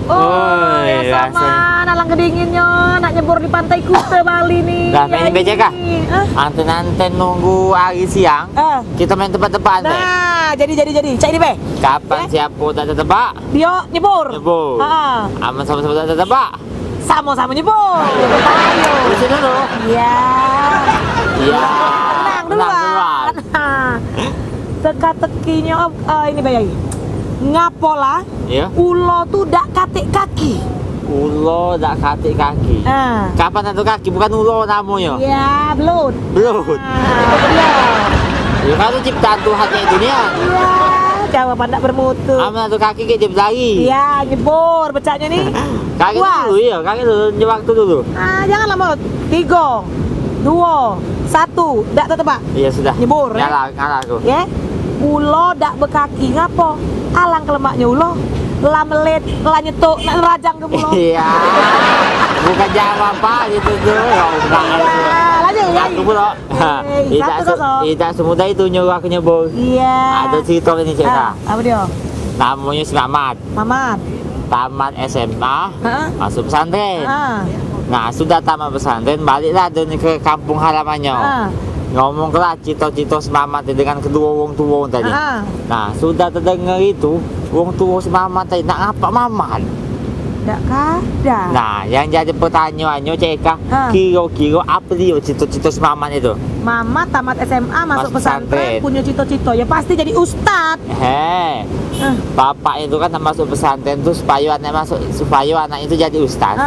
Oh, ya sama nalang kedinginnya, nak nyebur di pantai Kuta Bali nih. Dah main becek kah? Hah? Anten-anten nunggu hari siang. Kita main tempat-tempat deh. Nah, jadi. Cak ini, Be. Kapan siapa tak tebak? Dia nyebur. Nyebur. Aman sama-sama tak tebak. Sama-sama nyebur. Ayo. Di sini dulu. Iya. Iya. Menang duluan. Teka-tekinya ini bayai. Ngapola. Ya. Ulo tuh dak katik kaki. Ulo dak katik kaki. Kapan satu kaki bukan ulo namanya? Iya, belut. Belut. Ya kalau ciptaan Tuhan kayak dunia. Iya, jawaban tak bermutu. Aman satu kaki kayak dia berlari. Iya, nyebur becaknya nih. Kaki dulu ya, kaki dulu waktu dulu. Jangan lama. 3, 2, 1, dak tetebak. Iya sudah. Nyebur. Ngalah aku. Ya. Ulo dak bekaki ngapo? Alang kelemaknya ulo. Lamelet, lanyetuk, nak rajang ke pulau. Iya. Bukan jawab Pak gitu tuh. Lanjut ya. Aku pula. Tidak semudah itu nyuruh aku nyebur. Iya. Ada cerita ini Ceka. Apa dia? Namanya si Mamat. Mamat. Tamat SMA, masuk pesantren. Nah sudah tamat pesantren, baliklah ke kampung halamannya. Ngomong kelah cito-cito semangat dengan kedua wong tua tadi. Nah sudah terdengar itu wong tua semangat tadi nak apa mamat? Tidak ada. Nah yang jadi pertanyaannya Ceka, kira-kira apa dia cito-cito semangat itu? Mamat tamat SMA masuk pesantren punya cito-cito ya pasti jadi ustad. Bapak itu kan masuk pesantren tuh supaya anak itu jadi ustad.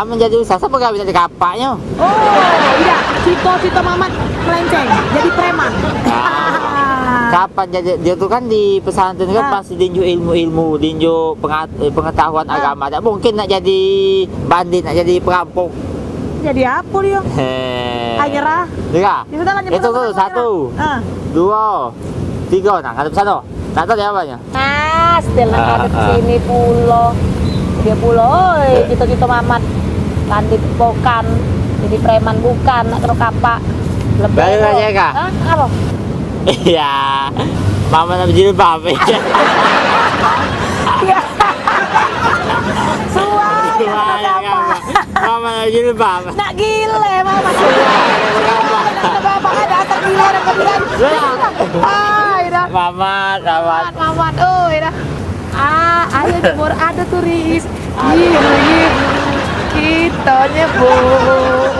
Menjadi ustad apa gak bisa dikapaknya? Oh iya, cito-cito Mamat melenceng jadi preman. Kapan dia tuh kan di pesantren kan pasti dinju ilmu, dinju pengetahuan agama. Tak mungkin nak jadi bandit, nak jadi perampok. Jadi apa dia? Nyerah. Itu tuh 1, 2, 3. Nah ngadep sana. Tak tahu dia apanya? Setelah ngadep sini pulau. Dia pulau, cito-cito Mamat. Landit bukan, jadi preman bukan, nak terus kapak. Balik aja kak. Apa? Iya, Mama nak jilbab. Iya. Mama nak jilbab. Nak gile Mama. Bapak ada asal gila dan kemudian. Mamat. Oh, dah. Ayo nyebur ada turis. Kita nyebur.